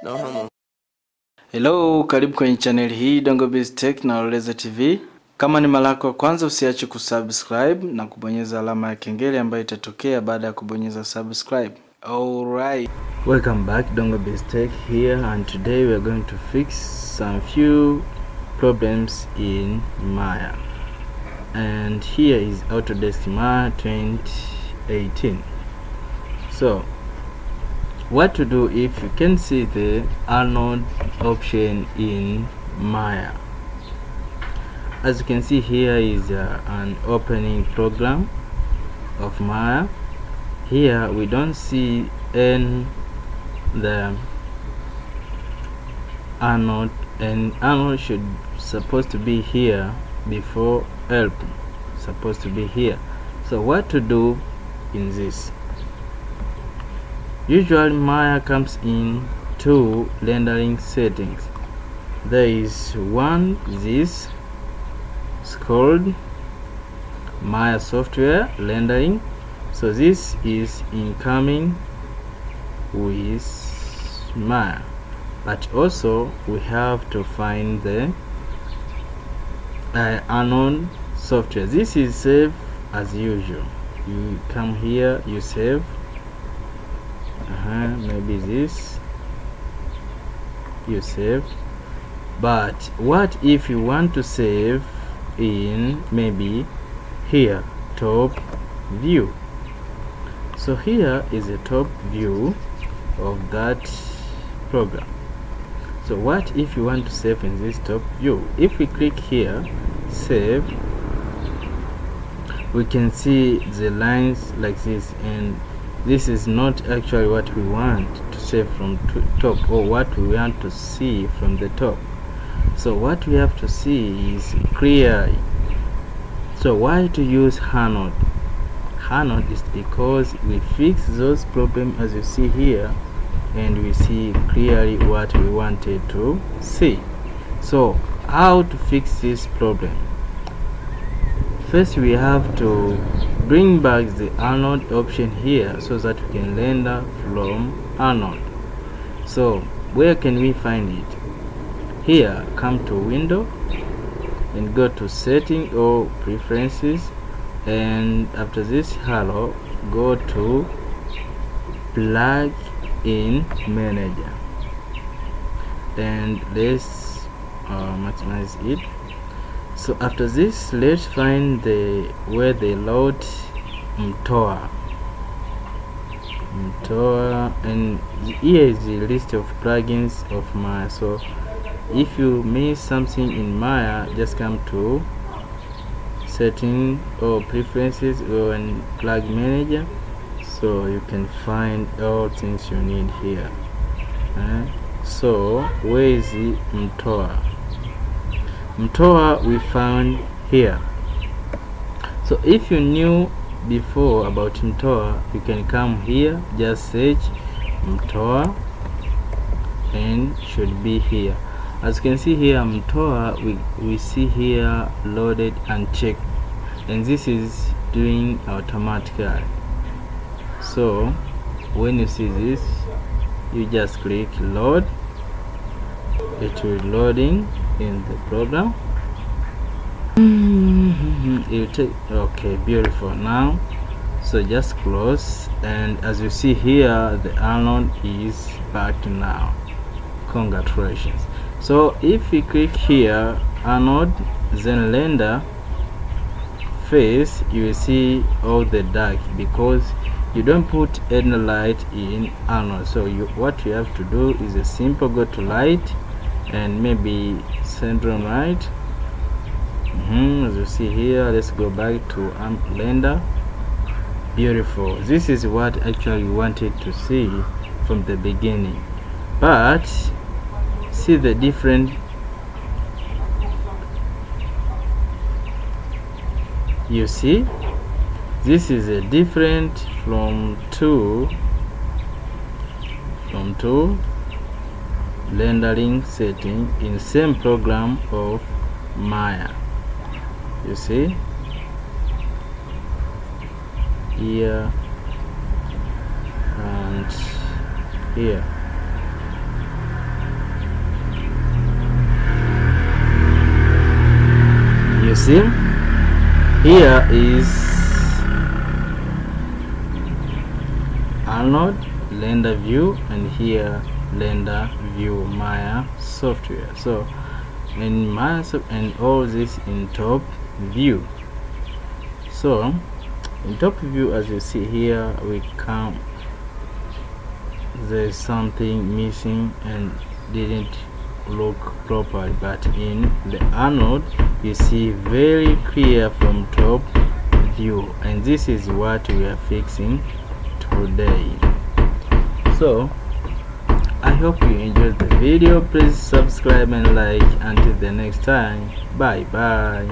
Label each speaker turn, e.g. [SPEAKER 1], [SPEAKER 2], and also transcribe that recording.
[SPEAKER 1] No homo.
[SPEAKER 2] Hello, karibu kwenye channel hii Dongobiz Tech na Anorld TV. Kama ni mara yako ya kwanza, usiache kusubscribe na kubonyeza alama ya kengele ambayo itatokea baada ya kubonyeza subscribe. Alright, welcome back. Dongobiz Tech here, and today we are going to fix some few problems in Maya. And here is Autodesk Maya 2018. So what to do if you can see the Anorld option in Maya. As you can see, here is an opening program of Maya. Here we don't see the Anorld, and Anorld should supposed to be here before help, supposed to be here. So what to do in this? Usually Maya comes in two rendering settings. There is one, this is called Maya software rendering. So this is incoming with Maya, but also we have to find the Anorld software. This is save as usual. You come here, you save. Maybe this you save. But what if you want to save in maybe here, top view? So here is a top view of that program. So what if you want to save in this top view? If we click here, save, we can see the lines like this, and this is not actually what we want to save from top, or what we want to see from the top. So what we have to see is clearly. So why to use Anorld? Anorld is because we fix those problems as you see here, and we see clearly what we wanted to see. So how to fix this problem? First, we have to bring back the Anorld option here so that we can render from Anorld. So where can we find it? Here, come to Window and go to Setting or Preferences, and after this arrow, go to Plug-in Manager, and let's maximize it. So after this, let's find where they load Mtoa, and here is the list of plugins of Maya. So if you miss something in Maya, just come to Setting or Preferences or in Plug Manager, so you can find all things you need here. So where is the Mtoa? Mtoa we found here. So if you knew before about Mtoa, you can come here, just search Mtoa, and should be here. As you can see here, Mtoa we see here loaded and checked, and this is doing automatically. So when you see this, you just click load. It will loading in the program. You take, okay, beautiful. Now so just close, and as you see here, the Anorld is back now. Congratulations. So if we click here Anorld, then render face, you will see all the dark because you don't put any light in Anorld. So what you have to do is a simple go to light and maybe syndrome right. As you see here, let's go back to render. Beautiful. This is what actually we wanted to see from the beginning, but see the different. You see, this is a different from two rendering setting in same program of Maya. You see here, and here. You see, here is Anorld render view, and here render view Maya software. So in Maya and all this in top view. So in top view, as you see here, we come, there's something missing and didn't look properly, but in the Anorld you see very clear from top view, and this is what we are fixing today. So I hope you enjoyed the video. Please subscribe and like. Until the next time, bye bye.